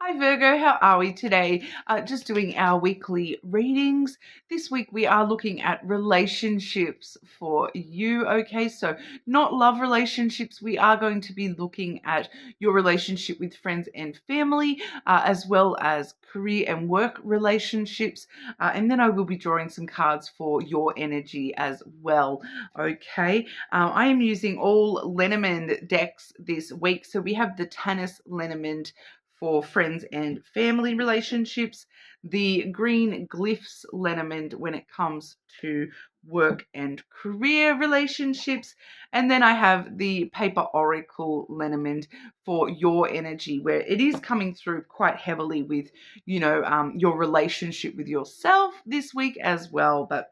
Hi Virgo, how are we today? Just doing our weekly readings. This week we are looking at relationships for you, okay? So not love relationships. We are going to be looking at your relationship with friends and family, as well as career and work relationships. And then I will be drawing some cards for your energy as well, okay? I am using all Lenormand decks this week. So we have the Tanis Lenormand for friends and family relationships, the green glyphs Lenormand when it comes to work and career relationships, and then I have the paper oracle Lenormand for your energy, where it is coming through quite heavily with your relationship with yourself this week as well. But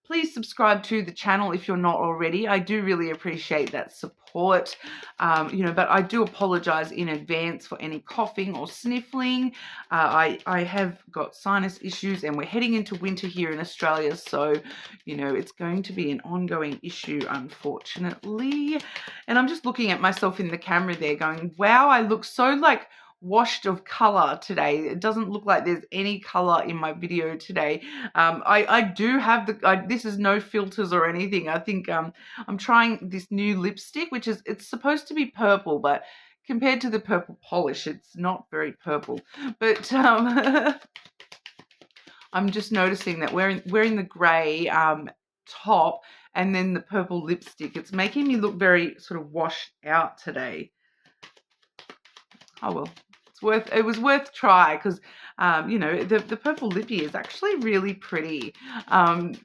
please subscribe to the channel if you're not already. I do really appreciate that support, but I do apologize in advance for any coughing or sniffling. I have got sinus issues and we're heading into winter here in Australia. So, it's going to be an ongoing issue, unfortunately. And I'm just looking at myself in the camera there going, wow, I look so washed of color today. It doesn't look like there's any color in my video today. I do have this is no filters or anything. I think I'm trying this new lipstick, which it's supposed to be purple, but compared to the purple polish, it's not very purple. But I'm just noticing that wearing the gray top and then the purple lipstick, it's making me look very sort of washed out today. Oh well. It was worth try because the purple lippy is actually really pretty. In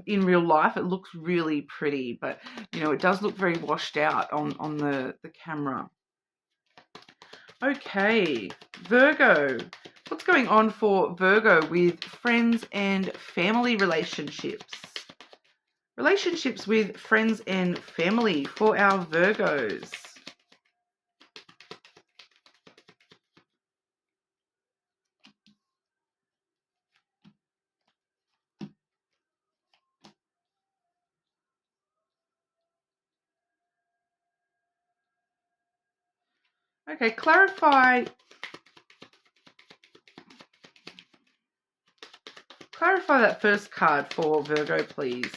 real life it looks really pretty, but it does look very washed out on the camera. Okay, Virgo. What's going on for Virgo with friends and family relationships? Relationships with friends and family for our Virgos. Okay, clarify that first card for Virgo, please.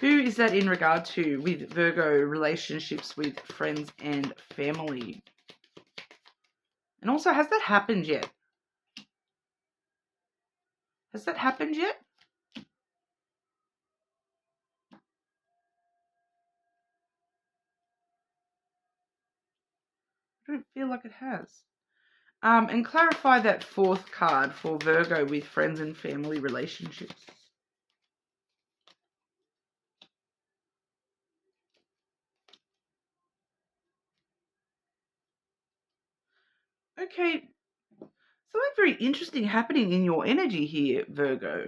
Who is that in regard to with Virgo relationships with friends and family? And also, has that happened yet? Has that happened yet? I don't feel like it has. And clarify that fourth card for Virgo with friends and family relationships. Okay, something very interesting happening in your energy here, Virgo.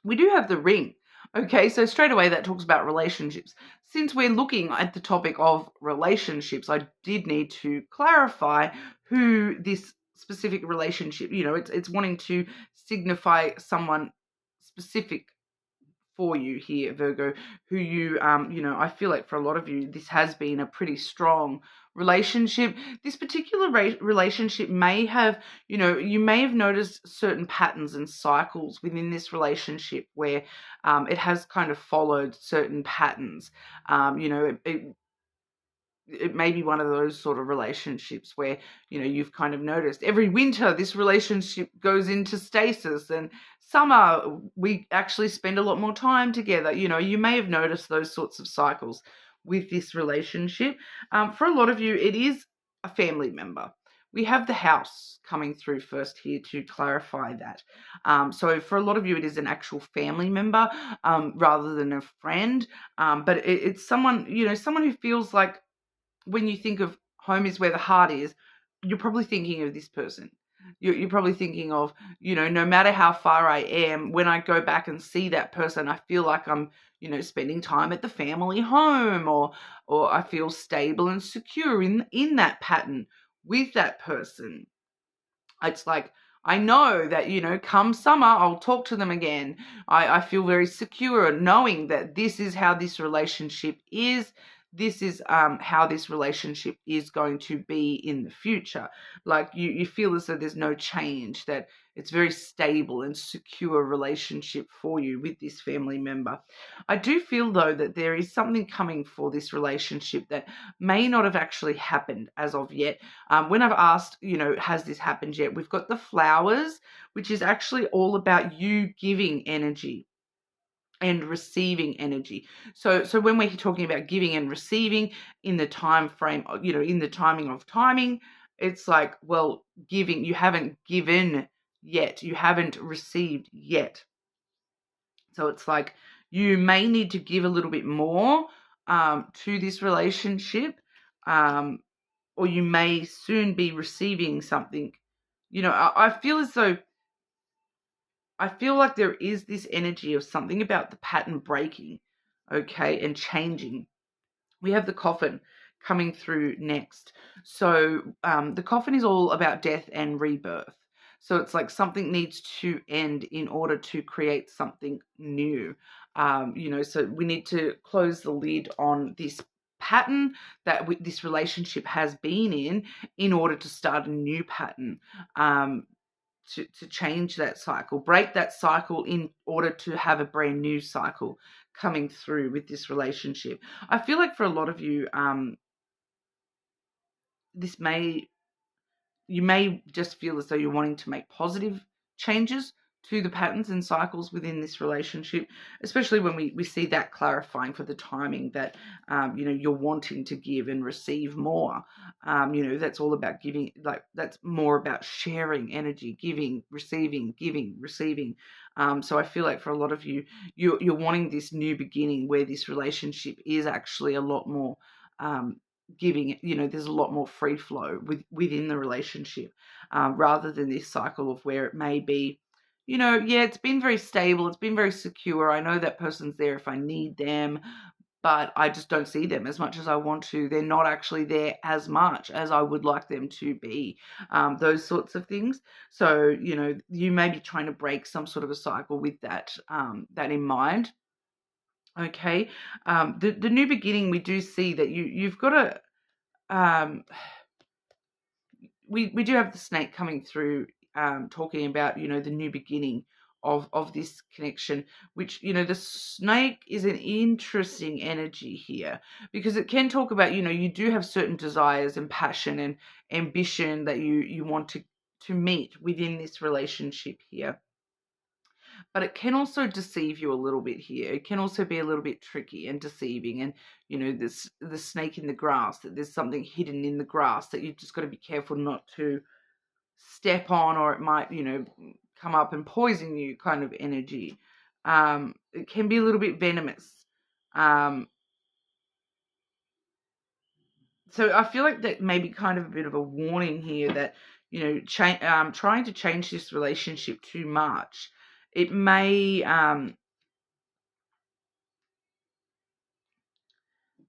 We do have the ring. Okay, so straight away that talks about relationships. Since we're looking at the topic of relationships, I did need to clarify who this specific relationship, it's wanting to signify someone specific for you here, Virgo, who I feel like for a lot of you, this has been a pretty strong relationship. This particular relationship may have, you may have noticed certain patterns and cycles within this relationship where it has kind of followed certain patterns. It may be one of those sort of relationships where, you've kind of noticed every winter this relationship goes into stasis, and summer we actually spend a lot more time together. You may have noticed those sorts of cycles with this relationship. For a lot of you, it is a family member. We have the house coming through first here to clarify that. So for a lot of you, it is an actual family member rather than a friend. But it's someone, someone who feels like, when you think of home is where the heart is, you're probably thinking of this person. You're probably thinking of, no matter how far I am, when I go back and see that person, I feel like I'm, spending time at the family home, or I feel stable and secure in that pattern with that person. It's like, I know that, come summer, I'll talk to them again. I feel very secure knowing that this is how this relationship is. this is how this relationship is going to be in the future. Like you feel as though there's no change, that it's very stable and secure relationship for you with this family member. I do feel though that there is something coming for this relationship that may not have actually happened as of yet. When I've asked, has this happened yet? We've got the flowers, which is actually all about you giving energy and receiving energy. So when we're talking about giving and receiving in the time frame, in the timing of timing, it's like, well, giving, you haven't given yet, you haven't received yet. So it's like you may need to give a little bit more to this relationship, or you may soon be receiving something. I feel like there is this energy of something about the pattern breaking, okay, and changing. We have the coffin coming through next. So the coffin is all about death and rebirth. So it's like something needs to end in order to create something new. So we need to close the lid on this pattern that this relationship has been in order to start a new pattern. To change that cycle, break that cycle in order to have a brand new cycle coming through with this relationship. I feel like for a lot of you, you may just feel as though you're wanting to make positive changes to the patterns and cycles within this relationship, especially when we see that clarifying for the timing that, you're wanting to give and receive more. That's all about giving, like that's more about sharing energy, giving, receiving. So I feel like for a lot of you, you're wanting this new beginning where this relationship is actually a lot more giving. There's a lot more free flow within the relationship, rather than this cycle of where it may be, it's been very stable, it's been very secure, I know that person's there if I need them, but I just don't see them as much as I want to. They're not actually there as much as I would like them to be. Those sorts of things. So, you may be trying to break some sort of a cycle with that in mind. Okay. The new beginning, we do see that you've got to, we do have the snake coming through, talking about, the new beginning of this connection, which, the snake is an interesting energy here, because it can talk about, you do have certain desires and passion and ambition that you want to meet within this relationship here. But it can also deceive you a little bit here. It can also be a little bit tricky and deceiving. And, the snake in the grass, that there's something hidden in the grass that you've just got to be careful not to step on, or it might, come up and poison you kind of energy. It can be a little bit venomous. So I feel like that may be kind of a bit of a warning here that, trying to change this relationship too much, it may,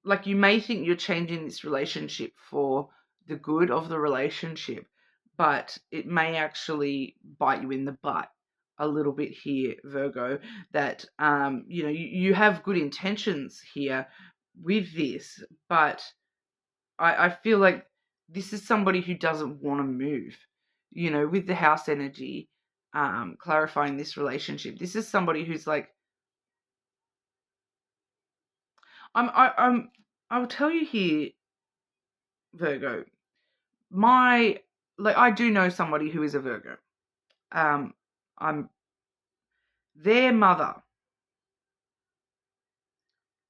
like you may think you're changing this relationship for the good of the relationship, but it may actually bite you in the butt a little bit here, Virgo, that, you have good intentions here with this, but I feel like this is somebody who doesn't want to move, with the house energy, clarifying this relationship. This is somebody who's like, I'll tell you here, Virgo, I do know somebody who is a Virgo. I'm their mother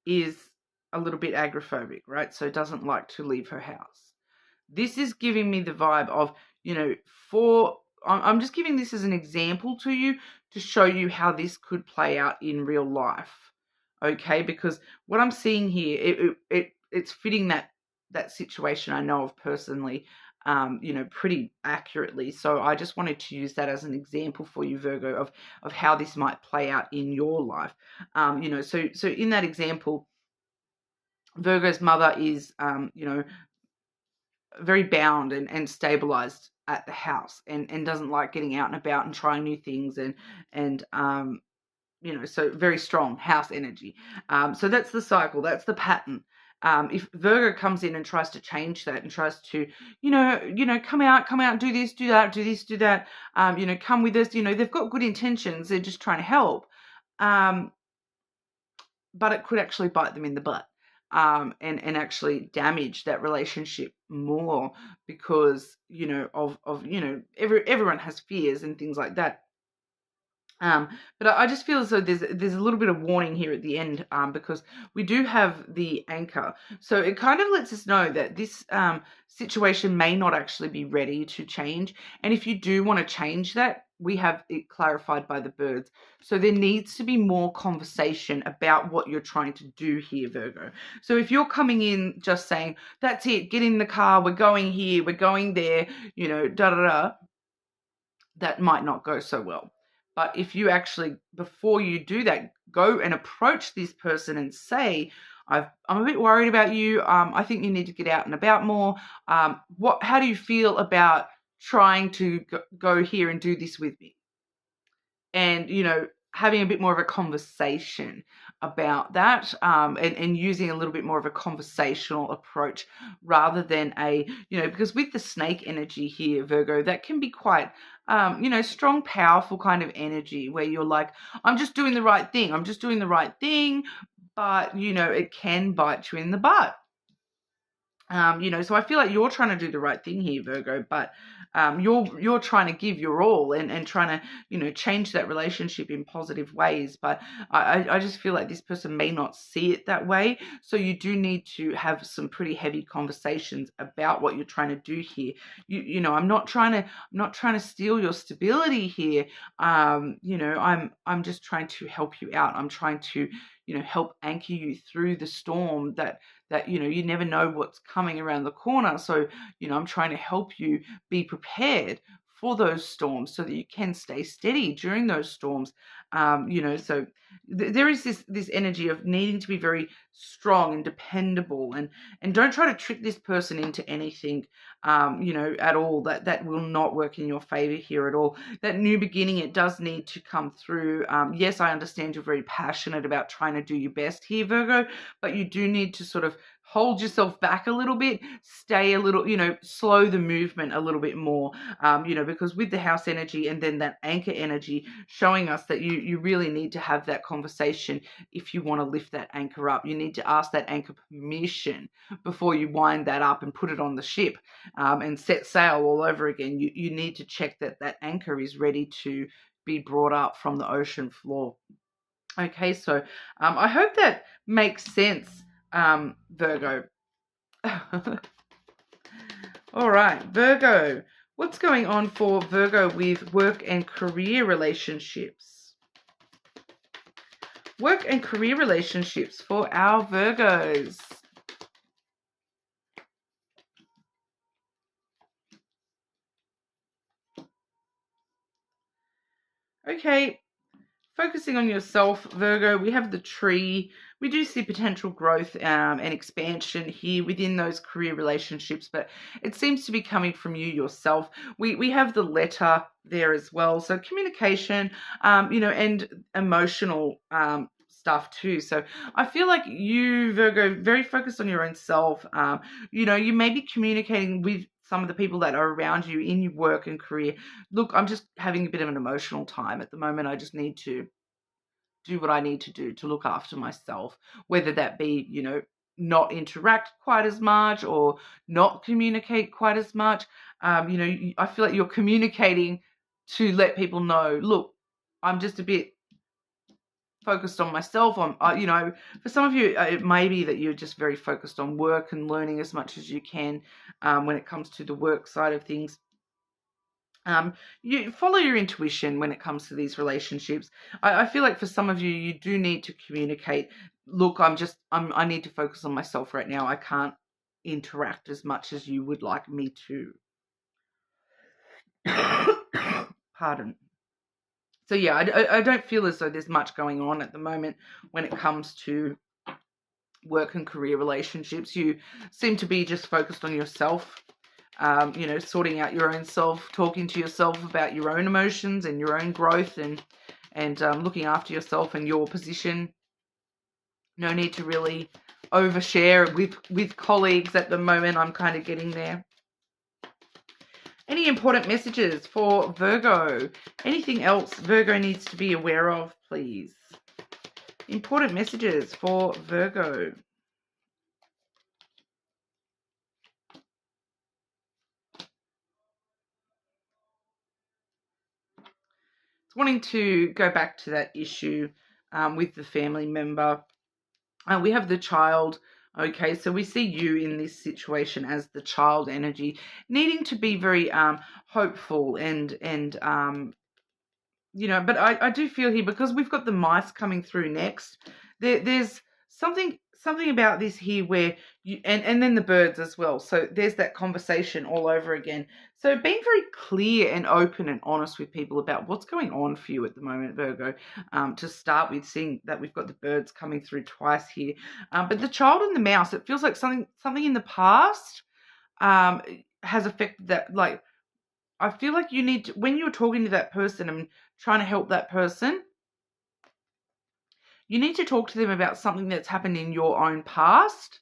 is a little bit agoraphobic, right? So doesn't like to leave her house. This is giving me the vibe of, I'm just giving this as an example to you to show you how this could play out in real life. Okay, because what I'm seeing here, it's fitting that situation I know of personally, pretty accurately. So I just wanted to use that as an example for you, Virgo, of how this might play out in your life. So in that example, Virgo's mother is, very bound and stabilized at the house, and doesn't like getting out and about and trying new things, and so very strong house energy. So that's the cycle, that's the pattern. If Virgo comes in and tries to change that and tries to, come out, do this, do that, do this, do that, come with us, they've got good intentions. They're just trying to help. But it could actually bite them in the butt, and actually damage that relationship more because, everyone has fears and things like that. But I just feel as though there's a little bit of warning here at the end, because we do have the anchor. So it kind of lets us know that this situation may not actually be ready to change. And if you do want to change that, we have it clarified by the birds. So there needs to be more conversation about what you're trying to do here, Virgo. So if you're coming in just saying, that's it, get in the car, we're going here, we're going there, that might not go so well. But if you actually, before you do that, go and approach this person and say, I'm a bit worried about you. I think you need to get out and about more. How do you feel about trying to go here and do this with me? And, having a bit more of a conversation about that, and using a little bit more of a conversational approach rather than because with the snake energy here, Virgo, that can be quite, strong, powerful kind of energy where you're like, I'm just doing the right thing. I'm just doing the right thing. But, it can bite you in the butt. So I feel like you're trying to do the right thing here, Virgo, but you're trying to give your all and trying to, change that relationship in positive ways. But I just feel like this person may not see it that way. So you do need to have some pretty heavy conversations about what you're trying to do here. I'm not trying to steal your stability here. I'm just trying to help you out. I'm trying to, help anchor you through the storm that you never know what's coming around the corner. So, I'm trying to help you be prepared for those storms so that you can stay steady during those storms. So there is this energy of needing to be very strong and dependable, and don't try to trick this person into anything, at all. That will not work in your favor here at all. That new beginning, it does need to come through. Yes, I understand you're very passionate about trying to do your best here, Virgo, but you do need to sort of hold yourself back a little bit, stay a little, slow the movement a little bit more, because with the house energy and then that anchor energy showing us that you really need to have that conversation. If you want to lift that anchor up, you need to ask that anchor permission before you wind that up and put it on the ship, and set sail all over again. You need to check that anchor is ready to be brought up from the ocean floor. Okay, so I hope that makes sense, Virgo. All right, Virgo. What's going on for Virgo with work and career relationships? Work and career relationships for our Virgos. Okay, focusing on yourself, Virgo, we have the tree. We do see potential growth and expansion here within those career relationships, but it seems to be coming from you yourself. We have the letter there as well. So communication, and emotional stuff too. So I feel like you, Virgo, very focused on your own self. You may be communicating with some of the people that are around you in your work and career. Look, I'm just having a bit of an emotional time at the moment. I just need to do what I need to do to look after myself, whether that be, not interact quite as much or not communicate quite as much. I feel like you're communicating to let people know, look, I'm just a bit focused on myself. For some of you, it may be that you're just very focused on work and learning as much as you can when it comes to the work side of things. You follow your intuition when it comes to these relationships. I feel like for some of you, you do need to communicate. Look, I need to focus on myself right now. I can't interact as much as you would like me to. Pardon. So yeah, I don't feel as though there's much going on at the moment when it comes to work and career relationships. You seem to be just focused on yourself. Sorting out your own self, talking to yourself about your own emotions and your own growth, and looking after yourself and your position. No need to really overshare with colleagues at the moment. I'm kind of getting there. Any important messages for Virgo? Anything else Virgo needs to be aware of, please? Important messages for Virgo. It's wanting to go back to that issue with the family member. We have the child. Okay, so we see you in this situation as the child energy, needing to be very hopeful and you know, but I do feel here, because we've got the mice coming through next, there's something about this here where you, and then the birds as well. So there's that conversation all over again. So being very clear and open and honest with people about what's going on for you at the moment, Virgo. To start with, seeing that we've got the birds coming through twice here. But the child and the mouse, it feels like something in the past has affected that. Like, I feel like you need to, when you're talking to that person and trying to help that person, you need to talk to them about something that's happened in your own past.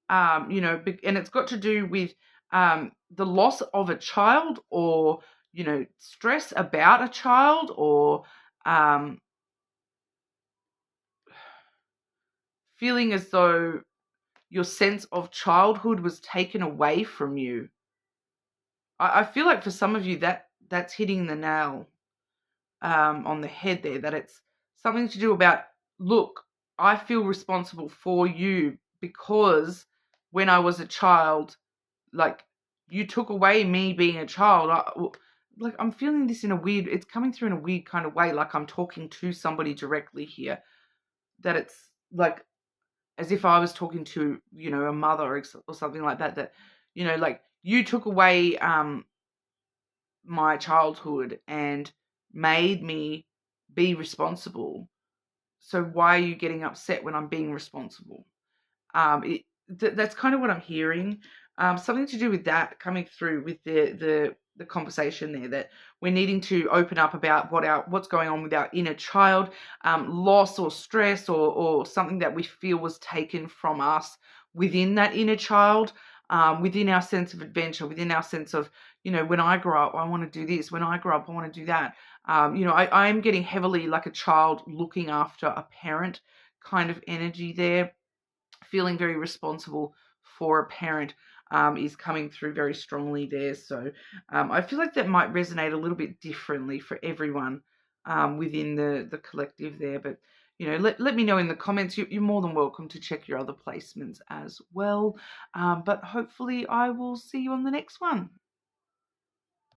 You know, and it's got to do with the loss of a child, or, you know, stress about a child, or feeling as though your sense of childhood was taken away from you. I feel like for some of you that's hitting the nail on the head there, that it's something to do about, look, I feel responsible for you because when I was a child, like, you took away me being a child. Like, I'm feeling this in a weird, it's coming through in a weird kind of way, like I'm talking to somebody directly here, that it's like as if I was talking to, you know, a mother or something like that, that, you know, like, you took away my childhood and made me be responsible. So why are you getting upset when I'm being responsible? That's kind of what I'm hearing. Something to do with that coming through with the conversation there, that we're needing to open up about what's going on with our inner child, loss or stress, or something that we feel was taken from us within that inner child, within our sense of adventure, within our sense of, you know, when I grow up, I want to do this. When I grow up, I want to do that. You know, I am getting heavily like a child looking after a parent kind of energy there. Feeling very responsible for a parent is coming through very strongly there. So I feel like that might resonate a little bit differently for everyone within the collective there. But, you know, let me know in the comments. You're more than welcome to check your other placements as well. But hopefully I will see you on the next one.